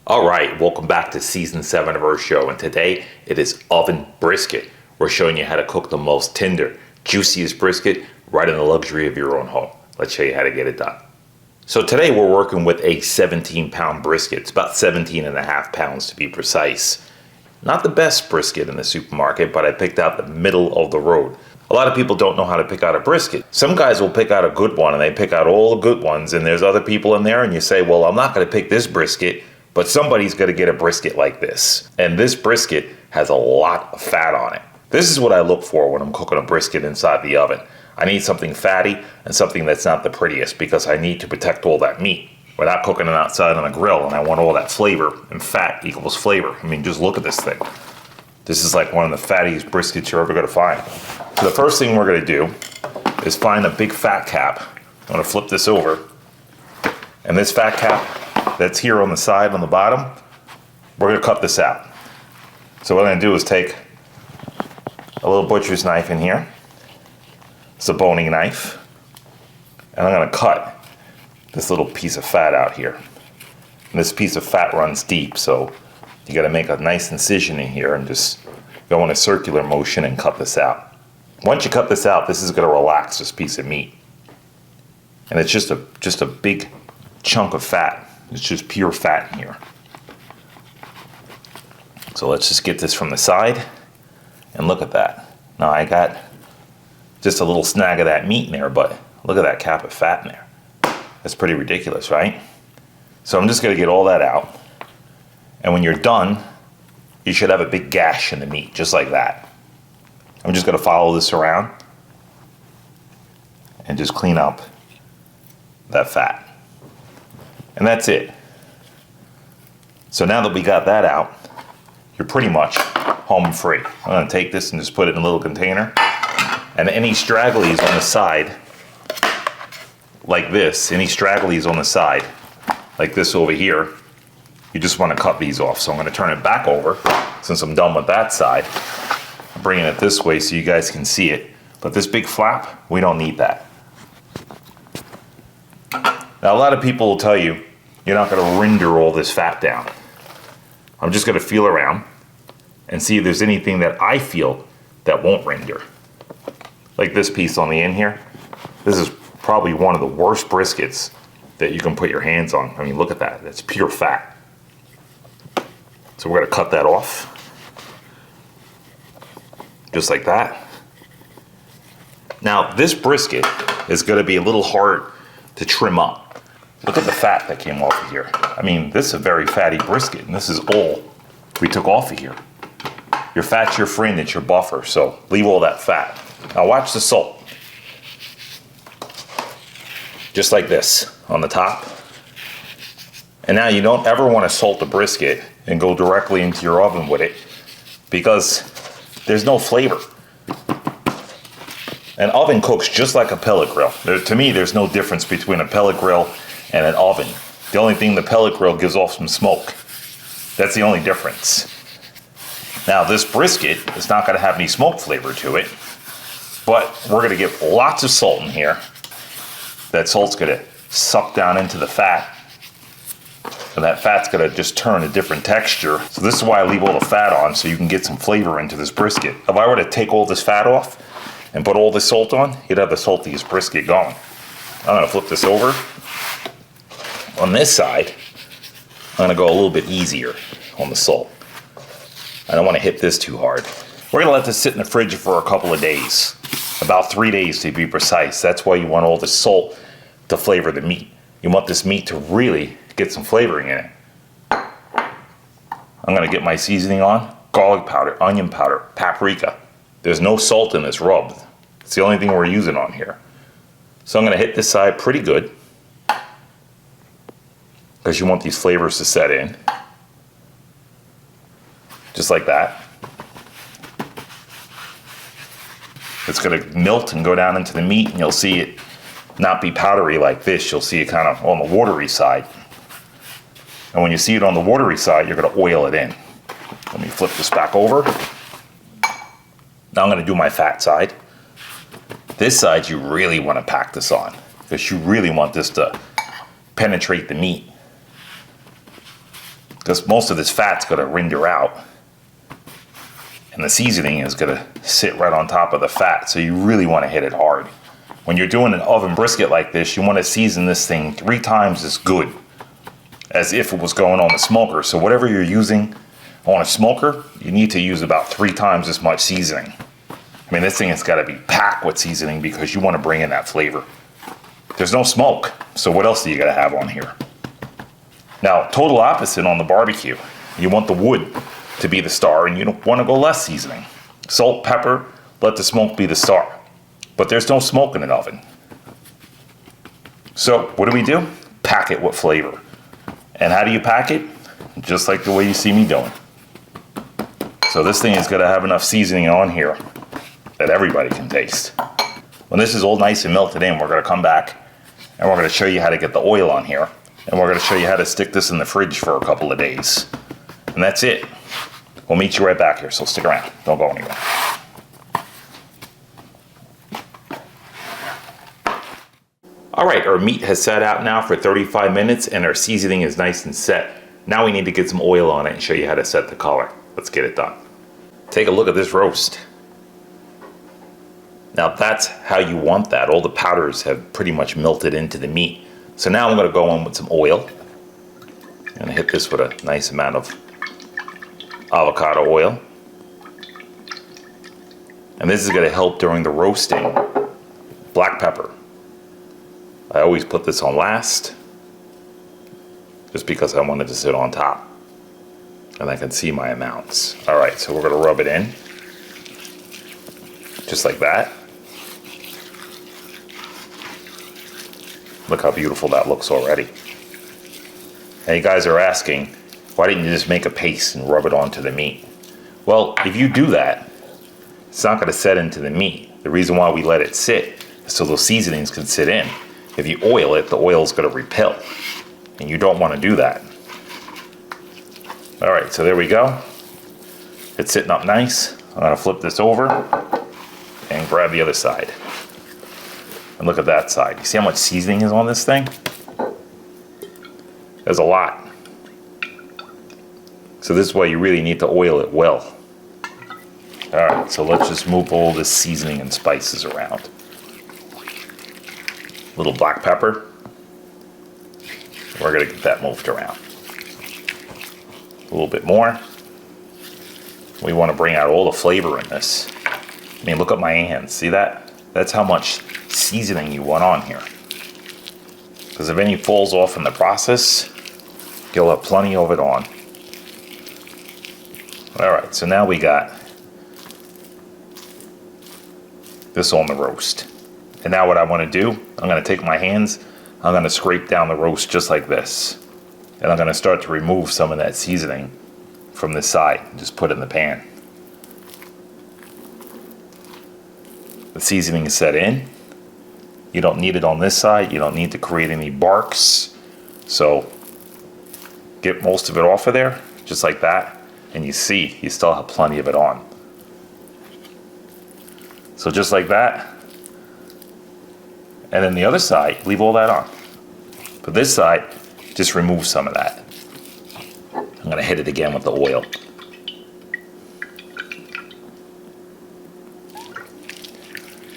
All right, welcome back to season 7 of our show, and today it is oven brisket. We're showing you how to cook the most tender, juiciest brisket right in the luxury of your own home. Let's show you how to get it done. So today we're working with a 17-pound brisket. It's about 17 and a half pounds to be precise. Not the best brisket in the supermarket, but I picked out the middle of the road. A lot of people don't know how to pick out a brisket. Some guys will pick out a good one and they pick out all the good ones, and there's other people in there and you say, well, I'm not going to pick this brisket, but somebody's going to get a brisket like this. And this brisket has a lot of fat on it. This is what I look for when I'm cooking a brisket inside the oven. I need something fatty and something that's not the prettiest because I need to protect all that meat. We're not cooking it outside on a grill and I want all that flavor, and fat equals flavor. I mean, just look at this thing. This is like one of the fattiest briskets you're ever going to find. So the first thing we're going to do is find a big fat cap. I'm going to flip this over. And this fat cap that's here on the side, on the bottom, we're going to cut this out. So what I'm going to do is take a little butcher's knife in here. It's a boning knife. And I'm going to cut this little piece of fat out here. And this piece of fat runs deep, so you got to make a nice incision in here and just go in a circular motion and cut this out. Once you cut this out, this is going to relax this piece of meat. And it's just a big chunk of fat. It's just pure fat in here. So let's just get this from the side and look at that. Now I got just a little snag of that meat in there, but look at that cap of fat in there. That's pretty ridiculous, right? So I'm just going to get all that out. And when you're done, you should have a big gash in the meat, just like that. I'm just going to follow this around and just clean up that fat. And that's it. So now that we got that out, you're pretty much home free. I'm going to take this and just put it in a little container. And any stragglies on the side, like this, any stragglies on the side, like this over here, you just want to cut these off. So I'm going to turn it back over since I'm done with that side. I'm bringing it this way so you guys can see it. But this big flap, we don't need that. Now a lot of people will tell you, you're not going to render all this fat down. I'm just going to feel around and see if there's anything that I feel that won't render. Like this piece on the end here. This is probably one of the worst briskets that you can put your hands on. I mean, look at that. That's pure fat. So we're going to cut that off. Just like that. Now, this brisket is going to be a little hard to trim up. Look at the fat that came off of here. I mean, this is a very fatty brisket, and this is all we took off of here. Your fat's your friend, it's your buffer, so leave all that fat. Now watch the salt. Just like this, on the top. And now you don't ever want to salt the brisket and go directly into your oven with it, because there's no flavor. An oven cooks just like a pellet grill. To me, there's no difference between a pellet grill and an oven. The only thing, the pellet grill gives off some smoke. That's the only difference. Now this brisket is not going to have any smoke flavor to it, but we're going to get lots of salt in here. That salt's going to suck down into the fat, and that fat's going to just turn a different texture. So this is why I leave all the fat on, so you can get some flavor into this brisket. If I were to take all this fat off and put all this salt on, you'd have the saltiest brisket going. I'm going to flip this over. On this side, I'm going to go a little bit easier on the salt. I don't want to hit this too hard. We're going to let this sit in the fridge for a couple of days. About 3 days to be precise. That's why you want all the salt to flavor the meat. You want this meat to really get some flavoring in it. I'm going to get my seasoning on. Garlic powder, onion powder, paprika. There's no salt in this rub. It's the only thing we're using on here. So I'm going to hit this side pretty good, because you want these flavors to set in. Just like that. It's going to melt and go down into the meat, and you'll see it not be powdery like this. You'll see it kind of on the watery side. And when you see it on the watery side, you're going to oil it in. Let me flip this back over. Now I'm going to do my fat side. This side you really want to pack this on, because you really want this to penetrate the meat. because most of this fat's going to render out. And the seasoning is going to sit right on top of the fat, so you really want to hit it hard. When you're doing an oven brisket like this, you want to season this thing 3 times as good as if it was going on the smoker. So whatever you're using on a smoker, you need to use about 3 times as much seasoning. I mean, this thing has got to be packed with seasoning because you want to bring in that flavor. There's no smoke, so what else do you got to have on here? Now, total opposite on the barbecue. You want the wood to be the star, and you don't want to go less seasoning. Salt, pepper, let the smoke be the star. But there's no smoke in an oven. So what do? Pack it with flavor. And how do you pack it? Just like the way you see me doing. So this thing is going to have enough seasoning on here that everybody can taste. When this is all nice and melted in, we're going to come back and we're going to show you how to get the oil on here. And we're going to show you how to stick this in the fridge for a couple of days. And that's it. We'll meet you right back here, so stick around. Don't go anywhere. All right, our meat has sat out now for 35 minutes and our seasoning is nice and set. Now we need to get some oil on it and show you how to set the color. Let's get it done. Take a look at this roast. Now that's how you want that. All the powders have pretty much melted into the meat. So now I'm going to go in with some oil. I'm going to hit this with a nice amount of avocado oil. And this is going to help during the roasting. Black pepper. I always put this on last, just because I wanted to sit on top. And I can see my amounts. All right, so we're going to rub it in. Just like that. Look how beautiful that looks already. And you guys are asking, why didn't you just make a paste and rub it onto the meat? Well, if you do that, it's not going to set into the meat. The reason why we let it sit is so those seasonings can sit in. If you oil it, the oil is going to repel. And you don't want to do that. All right, so there we go. It's sitting up nice. I'm going to flip this over and grab the other side. And look at that side. You see how much seasoning is on this thing? There's a lot. So this is why you really need to oil it well. All right, so let's just move all this seasoning and spices around. Little black pepper. We're going to get that moved around. A little bit more. We want to bring out all the flavor in this. I mean, look at my hands. See that? That's how much seasoning you want on here. Because if any falls off in the process, you'll have plenty of it on. All right, so now we got this on the roast. And now what I want to do, I'm going to take my hands, I'm going to scrape down the roast just like this. And I'm going to start to remove some of that seasoning from this side. Just put it in the pan. The seasoning is set in. You don't need it on this side. You don't need to create any barks. So get most of it off of there, just like that. And you see, you still have plenty of it on. So just like that. And then the other side, leave all that on. But this side, just remove some of that. I'm going to hit it again with the oil.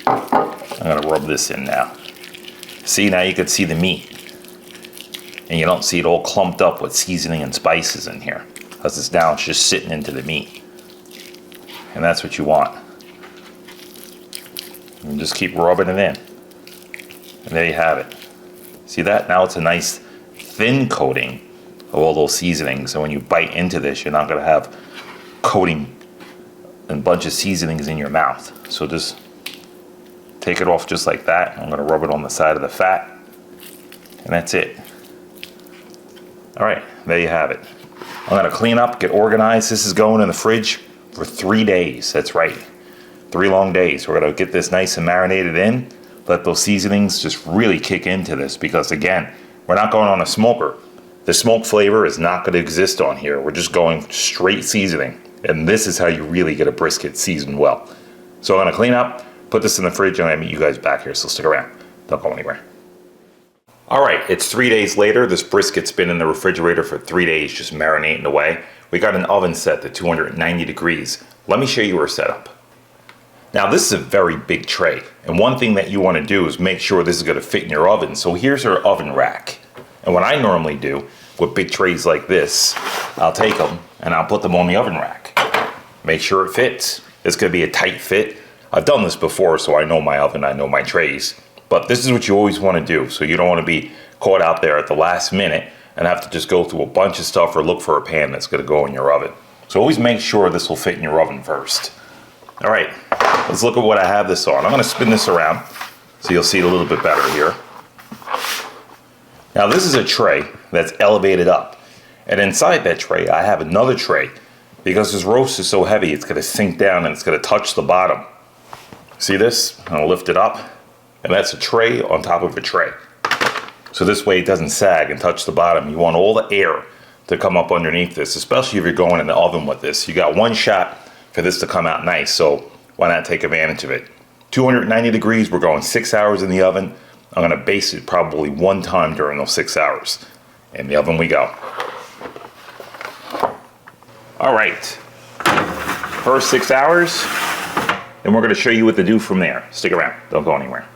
I'm going to rub this in now. See, now you can see the meat. And you don't see it all clumped up with seasoning and spices in here. Because it's now just sitting into the meat. And that's what you want. And just keep rubbing it in. And there you have it. See that? Now it's a nice thin coating of all those seasonings. So when you bite into this, you're not going to have coating and a bunch of seasonings in your mouth. So just take it off just like that. I'm going to rub it on the side of the fat. And that's it. All right, there you have it. I'm going to clean up, get organized. This is going in the fridge for 3 days. That's right. 3 long days. We're going to get this nice and marinated in. Let those seasonings just really kick into this because, again, we're not going on a smoker. The smoke flavor is not going to exist on here. We're just going straight seasoning. And this is how you really get a brisket seasoned well. So I'm going to clean up, put this in the fridge, and I'm going to meet you guys back here. So stick around. Don't go anywhere. All right, it's 3 days later. This brisket's been in the refrigerator for 3 days, just marinating away. We got an oven set to 290 degrees. Let me show you our setup. Now this is a very big tray, and one thing that you want to do is make sure this is going to fit in your oven. So here's our oven rack. And what I normally do with big trays like this, I'll take them and I'll put them on the oven rack. Make sure it fits. It's going to be a tight fit. I've done this before, so I know my oven, I know my trays. But this is what you always want to do. So you don't want to be caught out there at the last minute and have to just go through a bunch of stuff or look for a pan that's going to go in your oven. So always make sure this will fit in your oven first. All right, let's look at what I have this on. I'm going to spin this around so you'll see it a little bit better here. Now this is a tray that's elevated up. And inside that tray, I have another tray. Because this roast is so heavy, it's going to sink down and it's going to touch the bottom. See this? I'm going to lift it up. And that's a tray on top of a tray. So this way it doesn't sag and touch the bottom. You want all the air to come up underneath this, especially if you're going in the oven with this. You got one shot for this to come out nice, so why not take advantage of it? 290 degrees, we're going 6 hours in the oven. I'm gonna baste it probably one time during those 6 hours. In the oven we go. All right, first 6 hours, and we're gonna show you what to do from there. Stick around, don't go anywhere.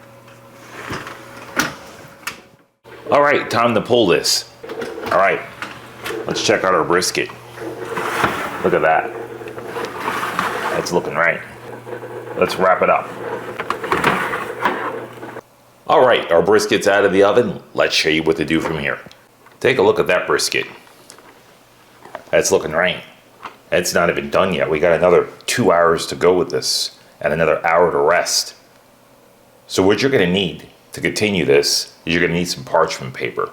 All right, time to pull this. All right, let's check out our brisket. Look at that. That's looking right. Let's wrap it up. All right, our brisket's out of the oven. Let's show you what to do from here. Take a look at that brisket. That's looking right. It's not even done yet. We got another 2 hours to go with this and another hour to rest. So what you're gonna need to continue this is you're gonna need some parchment paper.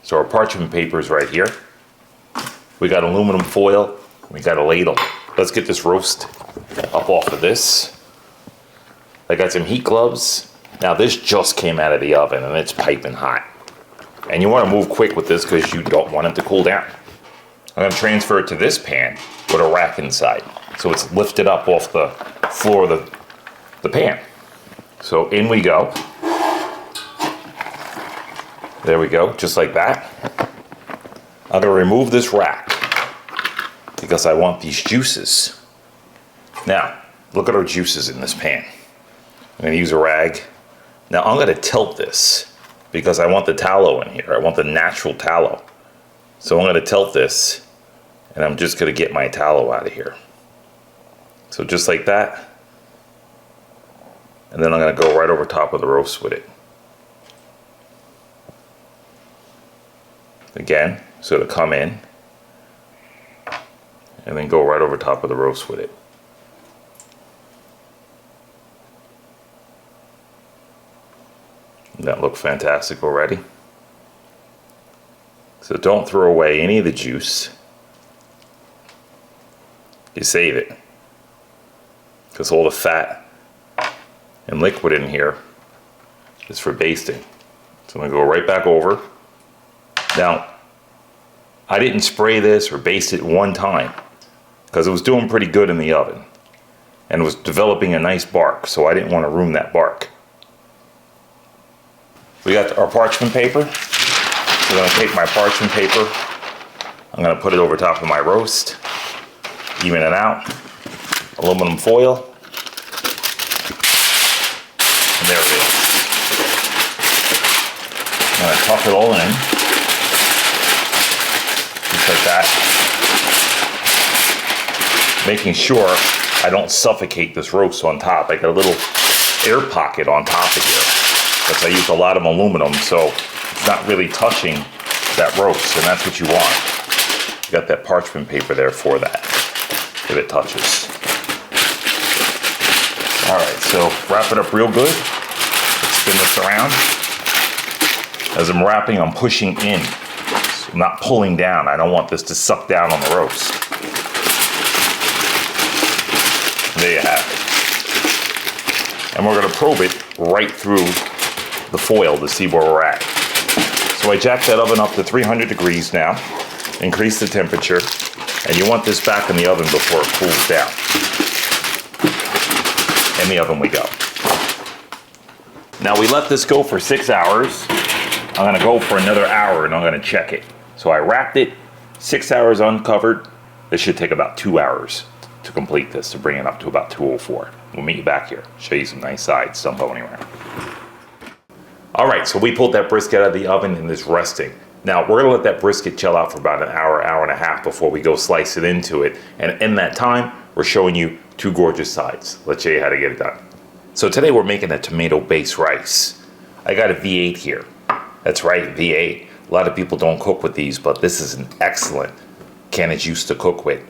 So our parchment paper is right here. We got aluminum foil, we got a ladle. Let's get this roast up off of this. I got some heat gloves. Now this just came out of the oven and it's piping hot. And you wanna move quick with this because you don't want it to cool down. I'm gonna transfer it to this pan with a rack inside. So it's lifted up off the floor of the pan. So in we go. There we go, just like that. I'm gonna remove this rack because I want these juices. Now, look at our juices in this pan. I'm gonna use a rag. Now I'm gonna tilt this because I want the tallow in here. I want the natural tallow. So I'm gonna tilt this and I'm just gonna get my tallow out of here. So just like that. And then I'm gonna go right over top of the roast with it. Again, so to come in and then go right over top of the roast with it. That looked fantastic already. So don't throw away any of the juice. You save it. Because all the fat and liquid in here is for basting. So I'm gonna go right back over. Now, I didn't spray this or baste it one time because it was doing pretty good in the oven and it was developing a nice bark, so I didn't want to ruin that bark. We got our parchment paper. I'm going to take my parchment paper, I'm going to put it over top of my roast, even it out, aluminum foil, and there it is. I'm going to tuck it all in. Like that, making sure I don't suffocate this roast on top. I got a little air pocket on top of here because I use a lot of aluminum, so it's not really touching that roast, and that's what you want. You got that parchment paper there for that, if it touches. All right, so wrap it up real good. Let's spin this around. As I'm wrapping, I'm pushing in. I'm not pulling down. I don't want this to suck down on the roast. There you have it. And we're going to probe it right through the foil to see where we're at. So I jacked that oven up to 300 degrees now. Increase the temperature. And you want this back in the oven before it cools down. In the oven we go. Now we let this go for 6 hours. I'm gonna go for another hour and I'm gonna check it. So I wrapped it, 6 hours uncovered. This should take about 2 hours to complete this, to bring it up to about 204. We'll meet you back here, show you some nice sides, don't go anywhere. All right, so we pulled that brisket out of the oven and it's resting. Now we're gonna let that brisket chill out for about an hour, hour and a half before we go slice it into it. And in that time, we're showing you two gorgeous sides. Let's show you how to get it done. So today we're making a tomato-based rice. I got a V8 here. That's right, V8. A lot of people don't cook with these, but this is an excellent can of juice to cook with.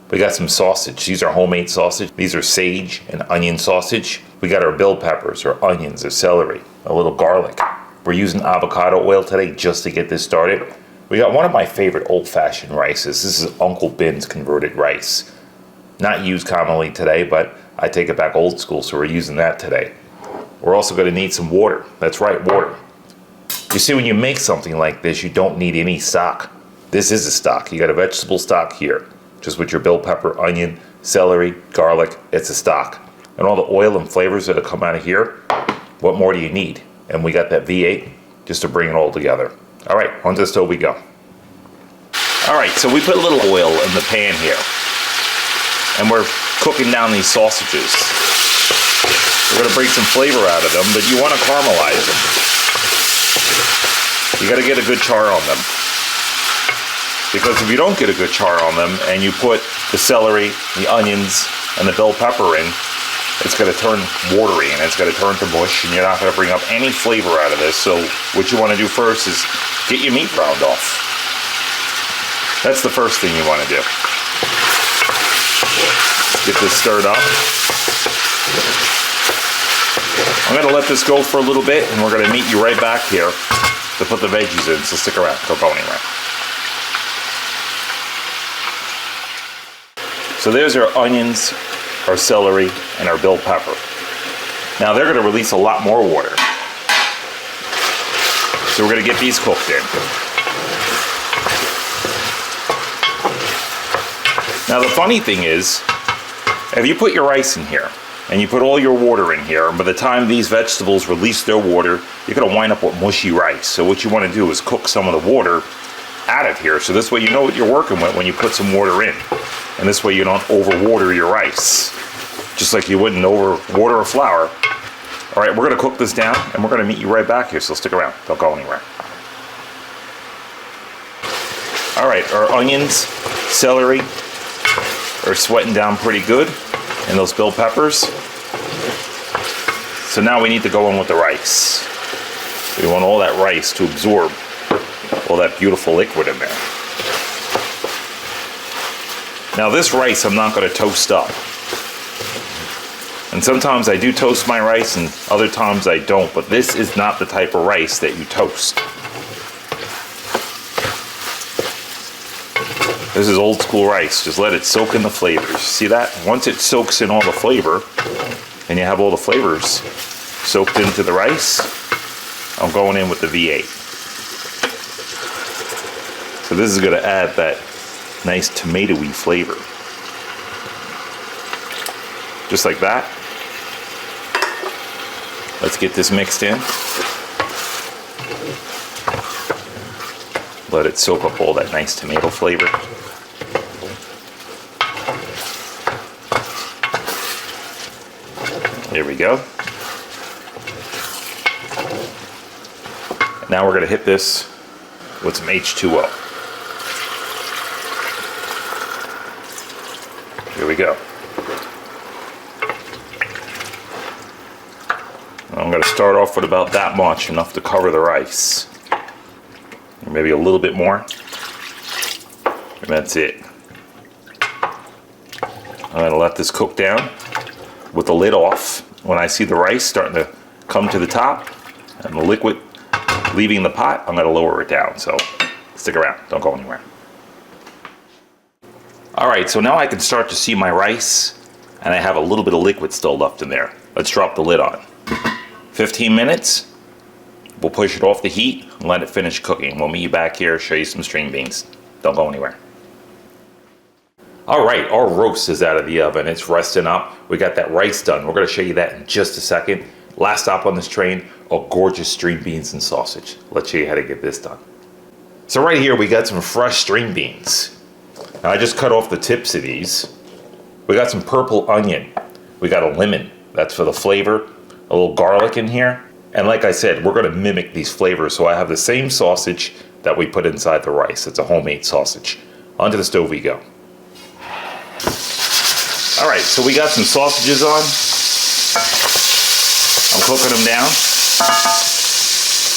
We got some sausage. These are homemade sausage. These are sage and onion sausage. We got our bell peppers or onions or celery, a little garlic. We're using avocado oil today just to get this started. We got one of my favorite old-fashioned rices. This is Uncle Ben's converted rice. Not used commonly today, but I take it back old school, so we're using that today. We're also going to need some water. That's right, water. You see, when you make something like this, you don't need any stock. This is a stock. You got a vegetable stock here, just with your bell pepper, onion, celery, garlic. It's a stock. And all the oil and flavors that come out of here, what more do you need? And we got that V8 just to bring it all together. All right, onto the stove we go. All right, so we put a little oil in the pan here. And we're cooking down these sausages. We're gonna bring some flavor out of them, but you wanna caramelize them. You gotta get a good char on them. Because if you don't get a good char on them and you put the celery, the onions, and the bell pepper in, it's gonna turn watery and it's gonna turn to mush and you're not gonna bring up any flavor out of this. So what you wanna do first is get your meat browned off. That's the first thing you wanna do. Get this stirred up. I'm gonna let this go for a little bit and we're gonna meet you right back here to put the veggies in, so stick around, don't go anywhere. So there's our onions, our celery, and our bell pepper. Now they're gonna release a lot more water. So we're gonna get these cooked in. Now the funny thing is, if you put your rice in here, and you put all your water in here, and by the time these vegetables release their water, you're gonna wind up with mushy rice. So what you wanna do is cook some of the water out of here, so this way you know what you're working with when you put some water in. And this way you don't overwater your rice, just like you wouldn't overwater a flour. All right, we're gonna cook this down, and we're gonna meet you right back here, so stick around, don't go anywhere. All right, our onions, celery are sweating down pretty good, and those bell peppers. So now we need to go in with the rice. We want all that rice to absorb all that beautiful liquid in there. Now this rice I'm not going to toast up. And sometimes I do toast my rice and other times I don't, but this is not the type of rice that you toast. This is old school rice. Just let it soak in the flavors. See that? Once it soaks in all the flavor, and you have all the flavors soaked into the rice, I'm going in with the V8. So this is going to add that nice tomatoey flavor. Just like that. Let's get this mixed in. Let it soak up all that nice tomato flavor. There we go. Now we're going to hit this with some H2O. Here we go. I'm going to start off with about that much, enough to cover the rice. Maybe a little bit more. And that's it. I'm going to let this cook down with the lid off. When I see the rice starting to come to the top and the liquid leaving the pot, I'm going to lower it down. So stick around, don't go anywhere. All right, so now I can start to see my rice and I have a little bit of liquid still left in there. Let's drop the lid on. 15 minutes. We'll push it off the heat and let it finish cooking. We'll meet you back here, show you some string beans. Don't go anywhere. All right, our roast is out of the oven. It's resting up. We got that rice done. We're gonna show you that in just a second. Last stop on this train, a gorgeous string beans and sausage. Let's show you how to get this done. So right here we got some fresh string beans. Now I just cut off the tips of these. We got some purple onion. We got a lemon, that's for the flavor. A little garlic in here. And like I said, we're gonna mimic these flavors. So I have the same sausage that we put inside the rice. It's a homemade sausage. Onto the stove we go. All right, so we got some sausages on. I'm cooking them down.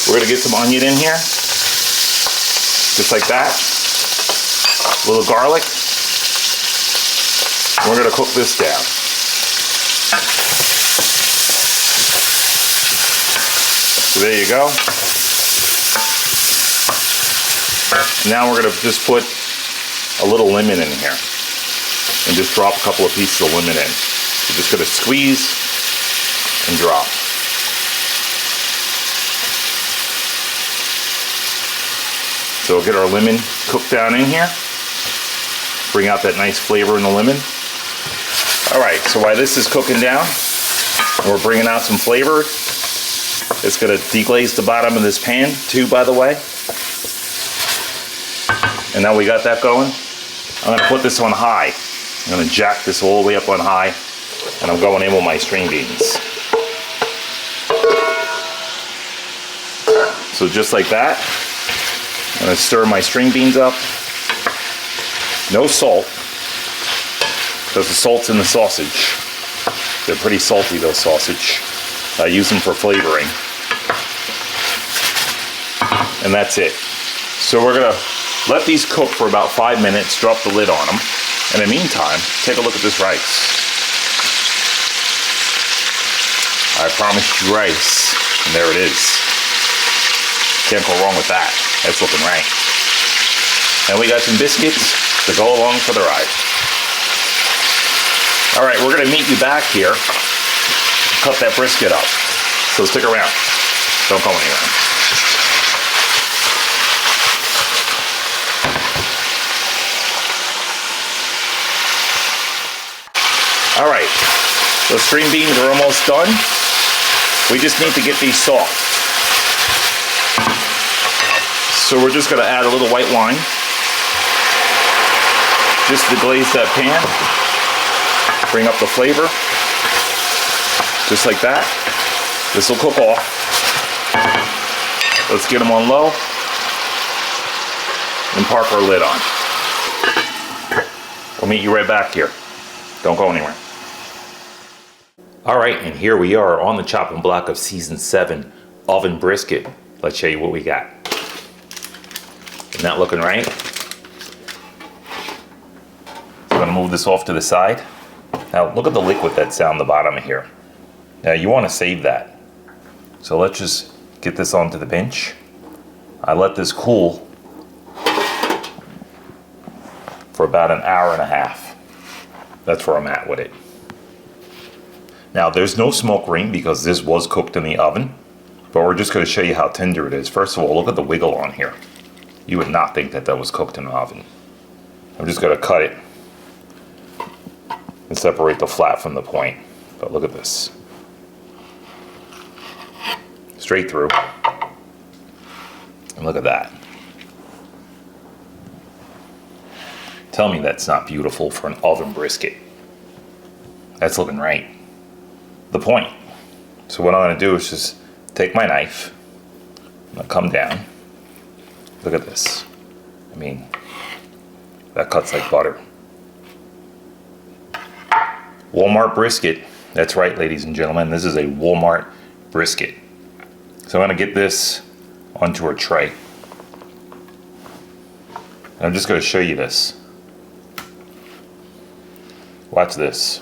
We're gonna get some onion in here. Just like that. A little garlic. And we're gonna cook this down. So there you go. Now we're gonna just put a little lemon in here. And just drop a couple of pieces of lemon in. We're just gonna squeeze and drop. So we'll get our lemon cooked down in here. Bring out that nice flavor in the lemon. All right, so while this is cooking down, and we're bringing out some flavor, it's gonna deglaze the bottom of this pan too, by the way. And now we got that going. I'm gonna put this on high. I'm gonna jack this all the way up on high, and I'm going in with my string beans. So just like that, I'm gonna stir my string beans up. No salt, because the salt's in the sausage. They're pretty salty, those sausage. I use them for flavoring. And that's it. So we're gonna let these cook for about 5 minutes, drop the lid on them. In the meantime, take a look at this rice. I promised you rice, and there it is. Can't go wrong with that. That's looking right. And we got some biscuits to go along for the ride. All right, we're gonna meet you back here. Cut that brisket up. So stick around. Don't go anywhere. All right, the string beans are almost done. We just need to get these soft. So we're just gonna add a little white wine, just to glaze that pan. Bring up the flavor, just like that. This will cook off. Let's get them on low and park our lid on. We'll meet you right back here. Don't go anywhere. All right, and here we are on the chopping block of season 7 oven brisket. Let's show you what we got. Isn't that looking right? I'm gonna move this off to the side. Now look at the liquid that's down the bottom of here. Now you wanna save that. So let's just get this onto the bench. I let this cool for about an hour and a half. That's where I'm at with it. Now there's no smoke ring because this was cooked in the oven, but we're just gonna show you how tender it is. First of all, look at the wiggle on here. You would not think that that was cooked in the oven. I'm just gonna cut it and separate the flat from the point. But look at this. Straight through. And look at that. Tell me that's not beautiful for an oven brisket. That's looking right. The point. So what I'm gonna do is just take my knife, I'm gonna come down. Look at this. I mean, that cuts like butter. Walmart brisket. That's right, ladies and gentlemen, this is a Walmart brisket. So I'm gonna get this onto a tray. And I'm just gonna show you this. Watch this.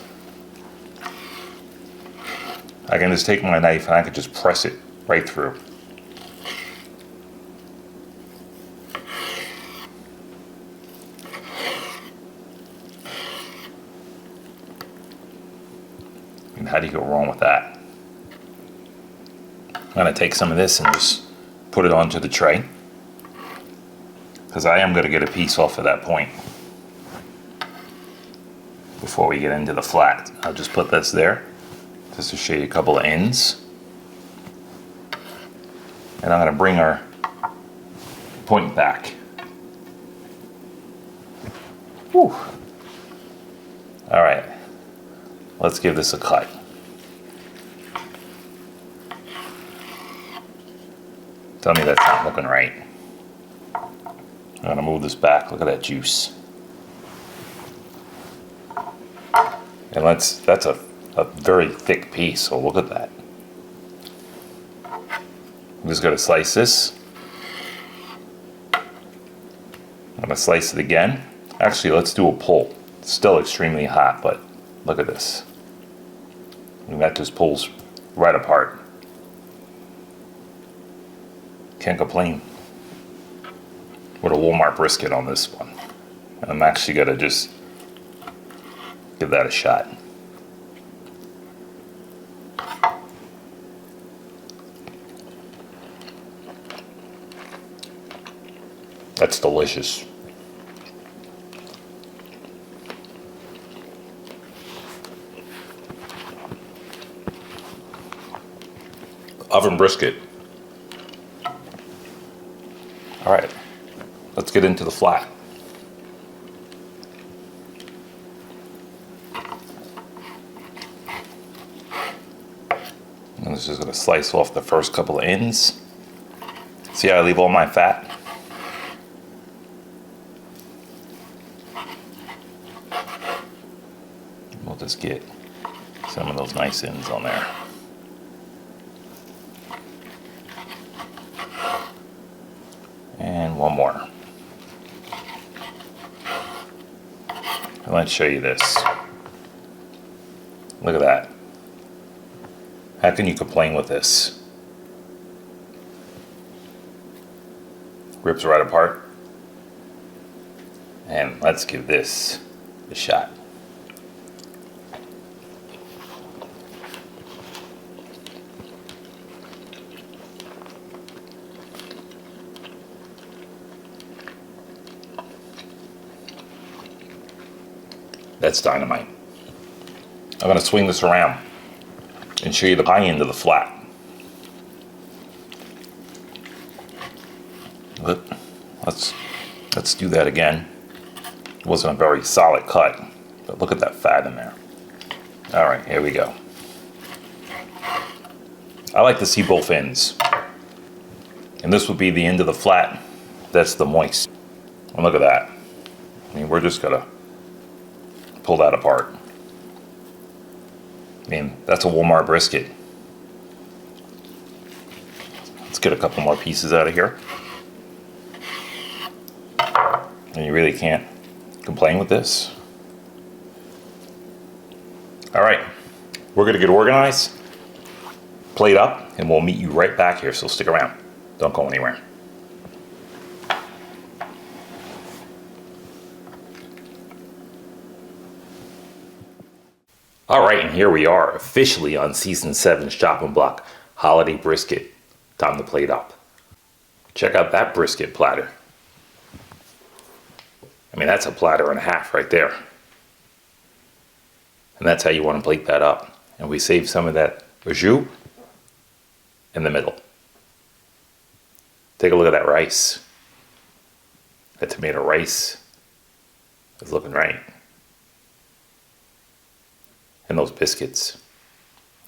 I can just take my knife and I can just press it right through. And how do you go wrong with that? I'm gonna take some of this and just put it onto the tray, because I am gonna get a piece off of that point before we get into the flat. I'll just put this there just to show you a couple of ends. And I'm going to bring our point back. Whew. All right, let's give this a cut. Tell me that's not looking right. I'm going to move this back. Look at that juice. And that's a very thick piece, so look at that. I'm just going to slice this. I'm going to slice it again. Actually, let's do a pull. It's still extremely hot, but look at this. And that just pulls right apart. Can't complain with a Walmart brisket on this one. And I'm actually going to just give that a shot. That's delicious. Oven brisket. All right, let's get into the flat. I'm just going to slice off the first couple of ends. See how I leave all my fat? We'll just get some of those nice ends on there. And one more. And let's show you this. Look at that. How can you complain with this? Rips right apart. And let's give this a shot. That's dynamite. I'm going to swing this around and show you the high end of the flat. Let's do that again. It wasn't a very solid cut, but look at that fat in there. All right, here we go. I like to see both ends. And this would be the end of the flat. That's the moist. And look at that. I mean, we're just gonna pull that apart. I mean, that's a Walmart brisket. Let's get a couple more pieces out of here. And you really can't complain with this. All right, we're gonna get organized, plate up, and we'll meet you right back here, so stick around. Don't go anywhere. All right, and here we are, officially on Season 7's chopping block, holiday brisket. Time to plate up. Check out that brisket platter. I mean, that's a platter and a half right there. And that's how you want to plate that up. And we save some of that au jus in the middle. Take a look at that rice. That tomato rice is looking right. And those biscuits.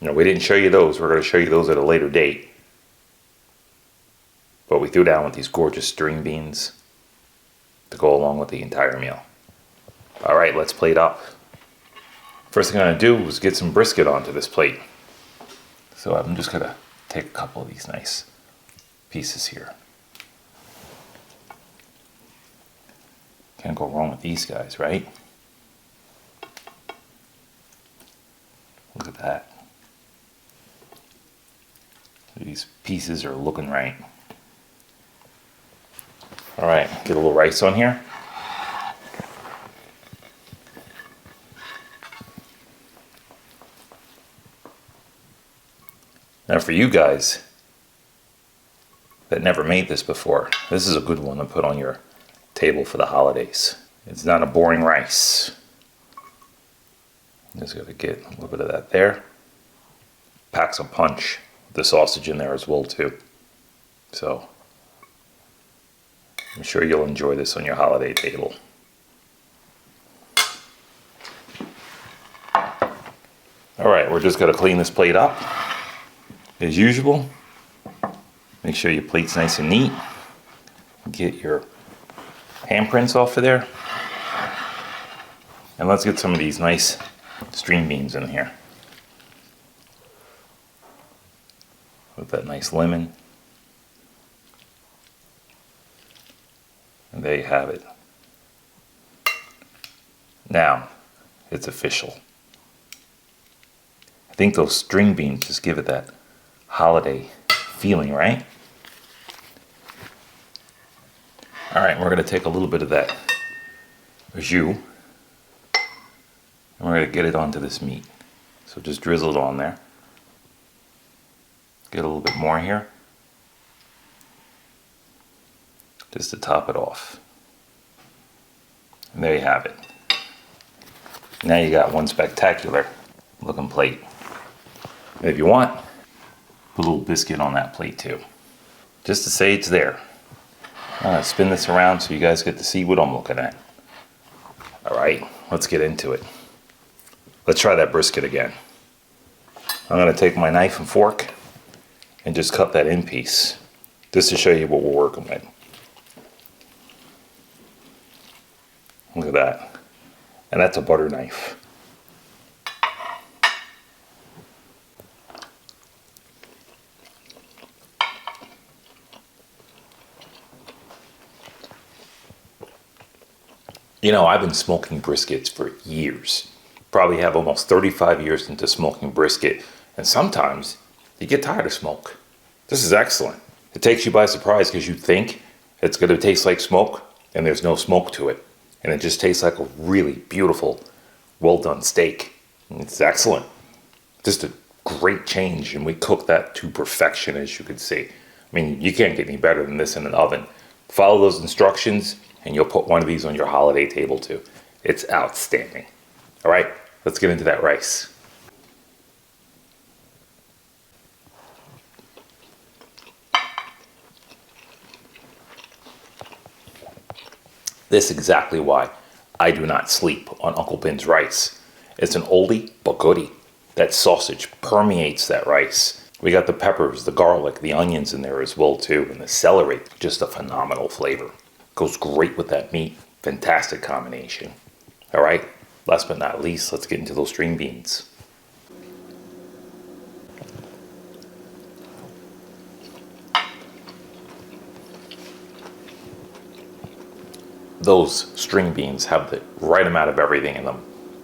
You know, we didn't show you those. We're going to show you those at a later date. But we threw down with these gorgeous string beans to go along with the entire meal. All right, let's plate up. First thing I'm going to do is get some brisket onto this plate. So I'm just going to take a couple of these nice pieces here. Can't go wrong with these guys, right? Look at that. These pieces are looking right. All right, get a little rice on here. Now for you guys that never made this before, this is a good one to put on your table for the holidays. It's not a boring rice. Just gotta get a little bit of that there. Packs a punch. The sausage in there as well too. So I'm sure you'll enjoy this on your holiday table. All right, we're just gonna clean this plate up as usual. Make sure your plate's nice and neat. Get your handprints off of there. And let's get some of these nice string beans in here. With that nice lemon. And there you have it. Now, it's official. I think those string beans just give it that holiday feeling, right? All right, we're gonna take a little bit of that jus and we're gonna get it onto this meat. So just drizzle it on there. Get a little bit more here. Just to top it off. And there you have it. Now you got one spectacular looking plate. And if you want, put a little biscuit on that plate too. Just to say it's there. I'm gonna spin this around so you guys get to see what I'm looking at. All right, let's get into it. Let's try that brisket again. I'm gonna take my knife and fork and just cut that in piece, just to show you what we're working with. Look at that. And that's a butter knife. You know, I've been smoking briskets for years. Probably have almost 35 years into smoking brisket, and sometimes you get tired of smoke. This is excellent. It takes you by surprise because you think it's going to taste like smoke, and there's no smoke to it. And it just tastes like a really beautiful, well done steak. And it's excellent. Just a great change, and we cook that to perfection, as you can see. I mean, you can't get any better than this in an oven. Follow those instructions, and you'll put one of these on your holiday table too. It's outstanding. All right, let's get into that rice. This is exactly why I do not sleep on Uncle Ben's rice. It's an oldie but goodie. That sausage permeates that rice. We got the peppers, the garlic, the onions in there as well too, and the celery. Just a phenomenal flavor. Goes great with that meat. Fantastic combination. All right, last but not least, let's get into those string beans. Those string beans have the right amount of everything in them.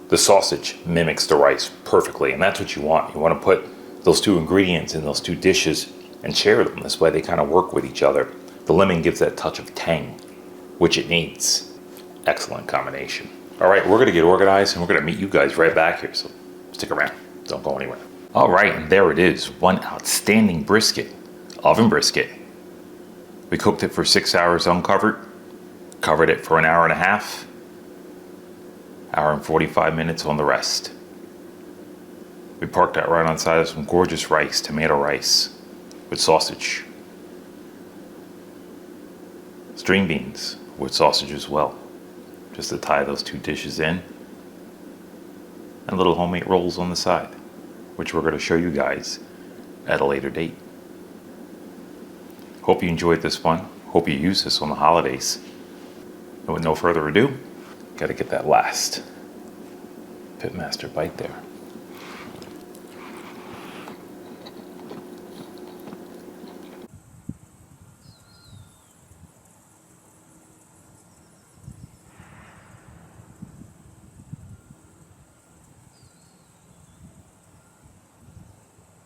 The sausage mimics the rice perfectly, and that's what you want. You want to put those two ingredients in those two dishes and share them. This way they kind of work with each other. The lemon gives that touch of tang, which it needs. Excellent combination. All right, we're gonna get organized and we're gonna meet you guys right back here, so stick around, don't go anywhere. All right, and there it is, one outstanding brisket, oven brisket. We cooked it for 6 hours uncovered, covered it for an hour and a half, hour and 45 minutes on the rest. We parked that right on side of some gorgeous rice, tomato rice, with sausage. String beans with sausage as well, just to tie those two dishes in. And little homemade rolls on the side, which we're going to show you guys at a later date. Hope you enjoyed this one. Hope you use this on the holidays. And with no further ado, got to get that last Pitmaster bite there.